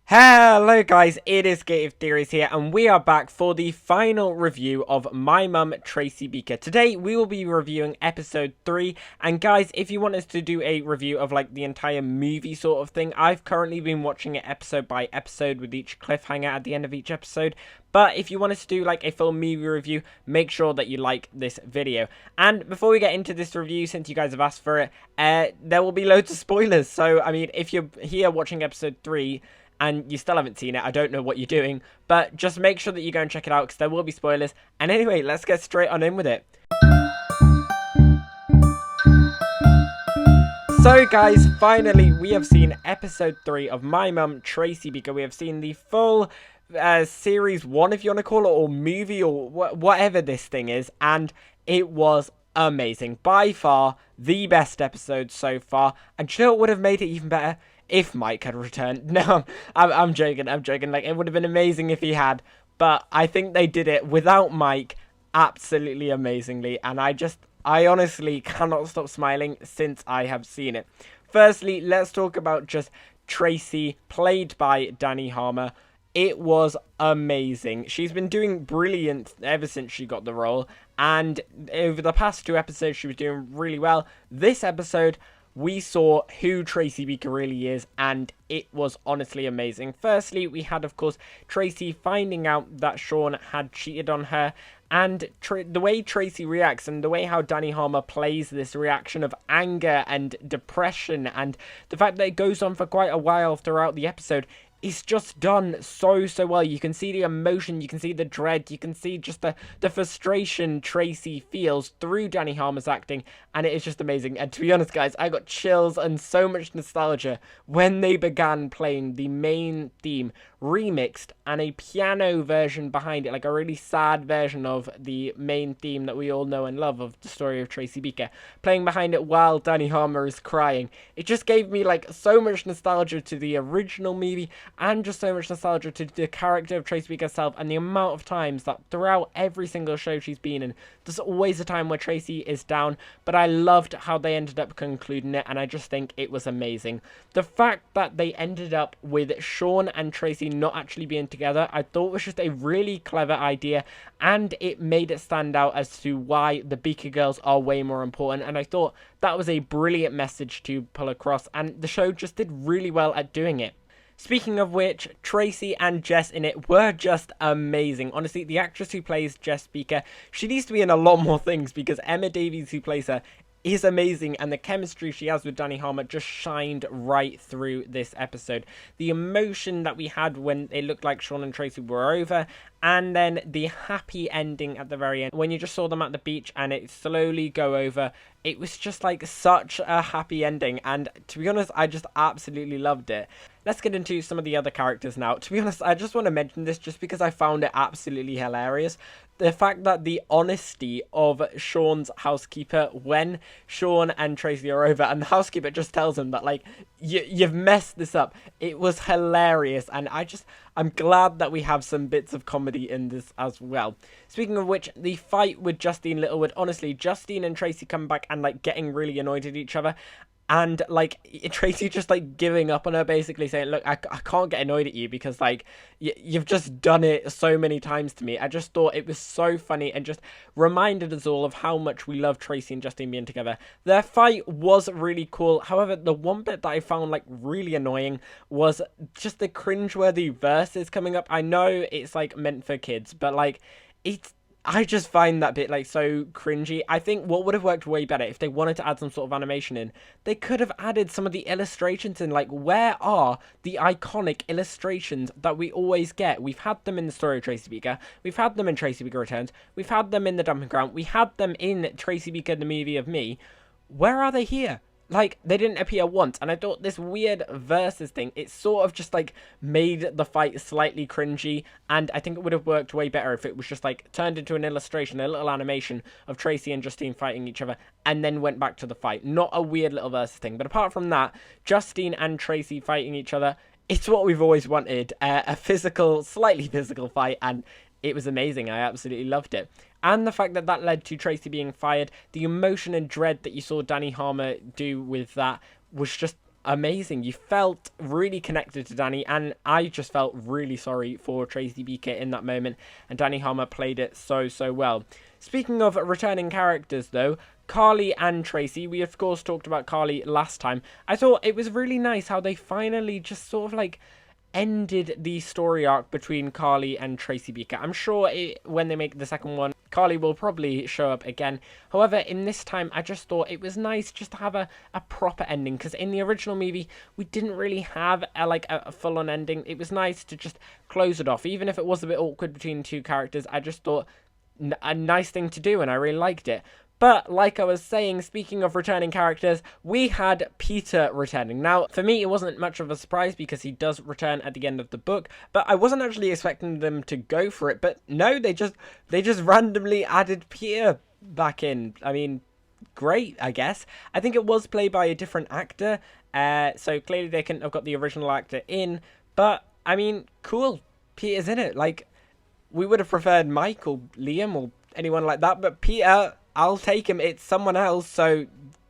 Hello guys, it is Gative Theories here, and we are back for the final review of My Mum, Tracy Beaker. Today, we will be reviewing episode 3, and guys, if you want us to do a review of like the entire movie sort of thing, I've currently been watching it episode by episode with each cliffhanger at the end of each episode. But if you want us to do like a full movie review, make sure that you like this video. And before we get into this review, since you guys have asked for it, there will be loads of spoilers. So, I mean, if you're here watching episode 3, and you still haven't seen it, I don't know what you're doing, but just make sure that you go and check it out because there will be spoilers. And anyway, let's get straight on in with it. So guys, finally we have seen episode 3 of My Mum, Tracy Beaker. We have seen the full series 1, if you want to call it, or movie, or whatever this thing is, and it was amazing. By far the best episode so far, and you know what would have made it even better? If Mike had returned. No, I'm joking. Like, it would have been amazing if he had. But I think they did it without Mike absolutely amazingly. And I honestly cannot stop smiling since I have seen it. Firstly, let's talk about just Tracy, played by Dani Harmer. It was amazing. She's been doing brilliant ever since she got the role. And over the past 2 episodes, she was doing really well. This episode, we saw who Tracy Beaker really is, and it was honestly amazing. Firstly, we had, of course, Tracy finding out that Sean had cheated on her, and the way Tracy reacts and the way how Dani Harmer plays this reaction of anger and depression, and the fact that it goes on for quite a while throughout the episode, it's just done so well. You can see the emotion, you can see the dread, you can see just the frustration Tracy feels through Dani Harmer's acting, and it is just amazing. And to be honest, guys, I got chills and so much nostalgia when they began playing the main theme remixed and a piano version behind it, like a really sad version of the main theme that we all know and love of the story of Tracy Beaker, playing behind it while Dani Harmer is crying. It just gave me like so much nostalgia to the original movie, and just so much nostalgia to the character of Tracy Beaker herself, and the amount of times that throughout every single show she's been in, there's always a time where Tracy is down. But I loved how they ended up concluding it, and I just think it was amazing. The fact that they ended up with Sean and Tracy not actually being together, I thought was just a really clever idea, and it made it stand out as to why the Beaker girls are way more important, and I thought that was a brilliant message to pull across, and the show just did really well at doing it. Speaking of which, Tracy and Jess in it were just amazing. Honestly, the actress who plays Jess Beaker, she needs to be in a lot more things, because Emma Davies, who plays her, is amazing, and the chemistry she has with Dani Harmer just shined right through this episode. The emotion that we had when it looked like Sean and Tracy were over, and then the happy ending at the very end when you just saw them at the beach and it slowly go over. It was just like such a happy ending, and to be honest, I just absolutely loved it. Let's get into some of the other characters now. To be honest, I just want to mention this just because I found it absolutely hilarious. The fact that the honesty of Sean's housekeeper when Sean and Tracy are over, and the housekeeper just tells him that, like, you've messed this up. It was hilarious, and I'm glad that we have some bits of comedy in this as well. Speaking of which, the fight with Justine Littlewood, honestly, Justine and Tracy come back and, like, getting really annoyed at each other. And, like, Tracy just, like, giving up on her, basically saying, look, I can't get annoyed at you because, like, you've just done it so many times to me. I just thought it was so funny and just reminded us all of how much we love Tracy and Justine being together. Their fight was really cool. However, the one bit that I found, like, really annoying was just the cringeworthy verses coming up. I know it's, like, meant for kids, but, like, I just find that bit, like, so cringy. I think what would have worked way better if they wanted to add some sort of animation in, they could have added some of the illustrations in. Like, where are the iconic illustrations that we always get? We've had them in the story of Tracy Beaker. We've had them in Tracy Beaker Returns. We've had them in The Dumping Ground. We had them in Tracy Beaker, The Movie of Me. Where are they here? Like, they didn't appear once, and I thought this weird versus thing, it sort of just, like, made the fight slightly cringy, and I think it would have worked way better if it was just, like, turned into an illustration, a little animation of Tracy and Justine fighting each other, and then went back to the fight. Not a weird little versus thing, but apart from that, Justine and Tracy fighting each other, it's what we've always wanted, a physical, slightly physical fight, and it was amazing. I absolutely loved it. And the fact that that led to Tracy being fired, the emotion and dread that you saw Dani Harmer do with that was just amazing. You felt really connected to Danny, and I just felt really sorry for Tracy Beaker in that moment, and Danny Harmer played it so well. Speaking of returning characters though, Carly and Tracy, we of course talked about Carly last time. I thought it was really nice how they finally just sort of like ended the story arc between Carly and Tracy Beaker. I'm sure when they make the second one, Carly will probably show up again. However, in this time, I just thought it was nice just to have a proper ending, because in the original movie, we didn't really have a full-on ending. It was nice to just close it off, even if it was a bit awkward between two characters. I just thought a nice thing to do, and I really liked it. But, like I was saying, speaking of returning characters, we had Peter returning. Now, for me, it wasn't much of a surprise because he does return at the end of the book, but I wasn't actually expecting them to go for it. But no, they just randomly added Peter back in. I mean, great, I guess. I think it was played by a different actor, so clearly they couldn't have got the original actor in. But, I mean, cool, Peter's in it. Like, we would have preferred Mike or Liam or anyone like that, but Peter, I'll take him. It's someone else, so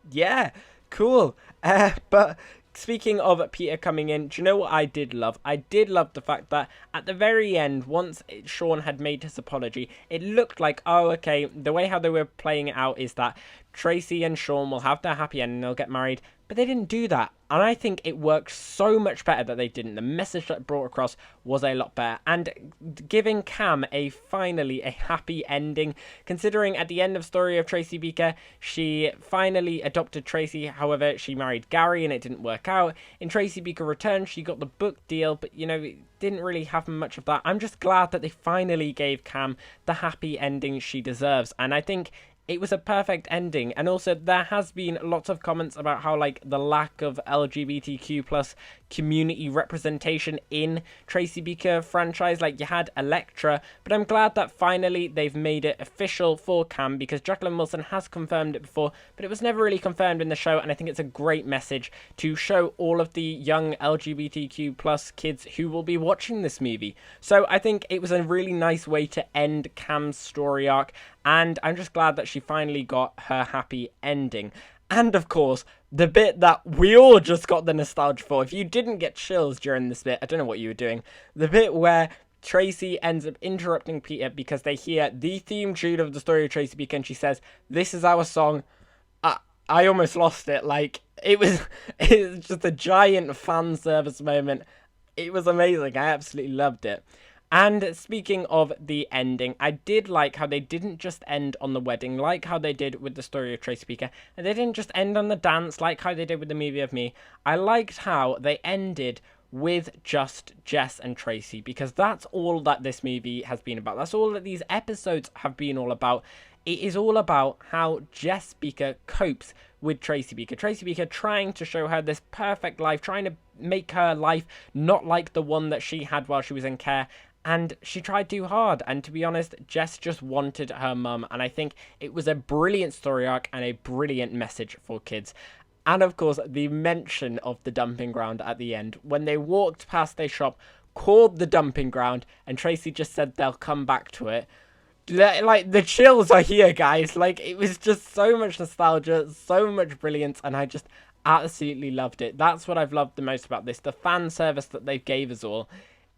yeah, cool. But speaking of Peter coming in, do you know what I did love? I did love the fact that at the very end, once Sean had made his apology, it looked like, oh, okay, the way how they were playing it out is that Tracy and Sean will have their happy end and they'll get married. But they didn't do that. And I think it worked so much better that they didn't. The message that brought across was a lot better. And giving Cam finally a happy ending, considering at the end of Story of Tracy Beaker, she finally adopted Tracy. However, she married Gary and it didn't work out. In Tracy Beaker Returns, she got the book deal, but, you know, it didn't really have much of that. I'm just glad that they finally gave Cam the happy ending she deserves. And I think it was a perfect ending. And also there has been lots of comments about how like the lack of LGBTQ plus community representation in Tracy Beaker franchise. Like you had Elektra, but I'm glad that finally they've made it official for Cam, because Jacqueline Wilson has confirmed it before, but it was never really confirmed in the show. And I think it's a great message to show all of the young LGBTQ plus kids who will be watching this movie. So I think it was a really nice way to end Cam's story arc, and I'm just glad that she finally got her happy ending. And of course, the bit that we all just got the nostalgia for. If you didn't get chills during this bit, I don't know what you were doing. The bit where Tracy ends up interrupting Peter because they hear the theme tune of the Story of Tracy Beaker, and she says, "This is our song." I almost lost it. Like, it was just a giant fan service moment. It was amazing. I absolutely loved it. And speaking of the ending, I did like how they didn't just end on the wedding, like how they did with the Story of Tracy Beaker, and they didn't just end on the dance, like how they did with the Movie of Me. I liked how they ended with just Jess and Tracy, because that's all that this movie has been about. That's all that these episodes have been all about. It is all about how Jess Beaker copes with Tracy Beaker. Tracy Beaker trying to show her this perfect life, trying to make her life not like the one that she had while she was in care. And she tried too hard, and to be honest, Jess just wanted her mum, and I think it was a brilliant story arc and a brilliant message for kids. And of course, the mention of the dumping ground at the end, when they walked past their shop, called the dumping ground, and Tracy just said they'll come back to it. Like, the chills are here, guys. Like, it was just so much nostalgia, so much brilliance, and I just absolutely loved it. That's what I've loved the most about this. The fan service that they gave us all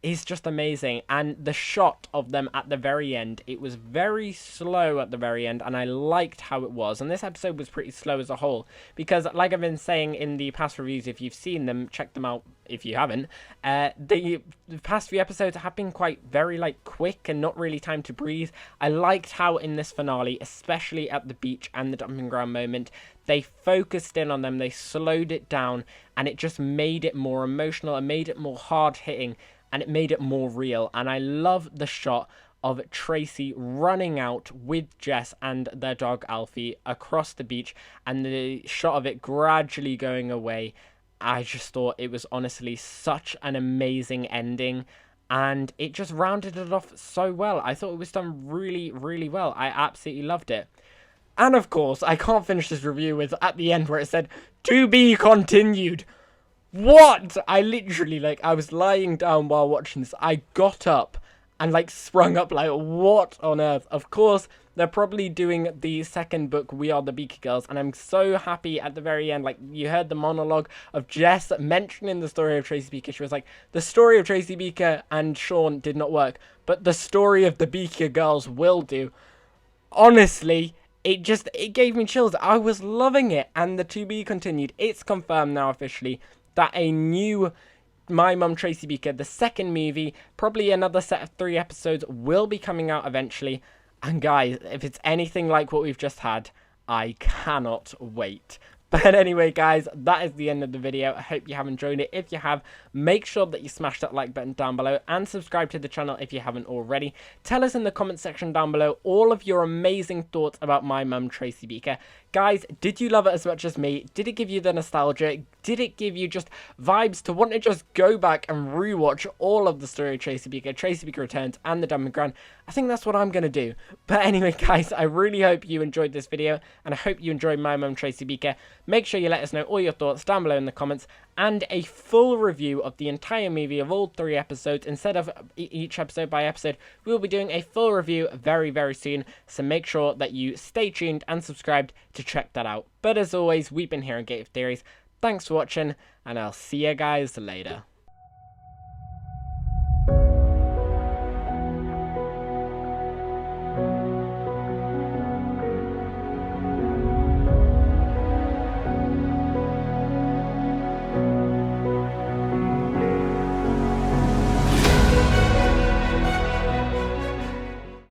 is just amazing. And the shot of them at the very end, it was very slow at the very end, and I liked how it was. And this episode was pretty slow as a whole, because like I've been saying in the past reviews, if you've seen them, check them out if you haven't. The past few episodes have been quite very like quick and not really time to breathe. I liked how in this finale, especially at the beach and the dumping ground moment, they focused in on them, they slowed it down, and it just made it more emotional and made it more hard hitting, and it made it more real. And I love the shot of Tracy running out with Jess and their dog Alfie across the beach, and the shot of it gradually going away. I just thought it was honestly such an amazing ending, and it just rounded it off so well. I thought it was done really, really well. I absolutely loved it. And of course, I can't finish this review with at the end where it said, "To be continued." What? I literally, like, I was lying down while watching this. I got up and, like, sprung up, like, what on earth? Of course, they're probably doing the second book, We Are the Beaker Girls, and I'm so happy at the very end. Like, you heard the monologue of Jess mentioning the story of Tracy Beaker. She was like, the story of Tracy Beaker and Sean did not work, but the story of the Beaker Girls will do. Honestly, it gave me chills. I was loving it, and the to be continued. It's confirmed now officially that a new My Mum Tracy Beaker, the second movie, probably another set of 3 episodes, will be coming out eventually. And guys, if it's anything like what we've just had, I cannot wait. But anyway, guys, that is the end of the video. I hope you have enjoyed it. If you have, make sure that you smash that like button down below and subscribe to the channel if you haven't already. Tell us in the comment section down below all of your amazing thoughts about My Mum Tracy Beaker. Guys, did you love it as much as me? Did it give you the nostalgia? Did it give you just vibes to want to just go back and rewatch all of the story of Tracy Beaker Returns, and the Dumb Grand? I think that's what I'm going to do. But anyway, guys, I really hope you enjoyed this video, and I hope you enjoyed My Mum Tracy Beaker. Make sure you let us know all your thoughts down below in the comments, and a full review of the entire movie of all 3 episodes. Instead of each episode by episode, we will be doing a full review very, very soon. So make sure that you stay tuned and subscribed to check that out. But as always, we've been here on Gate of Theories. Thanks for watching, and I'll see you guys later.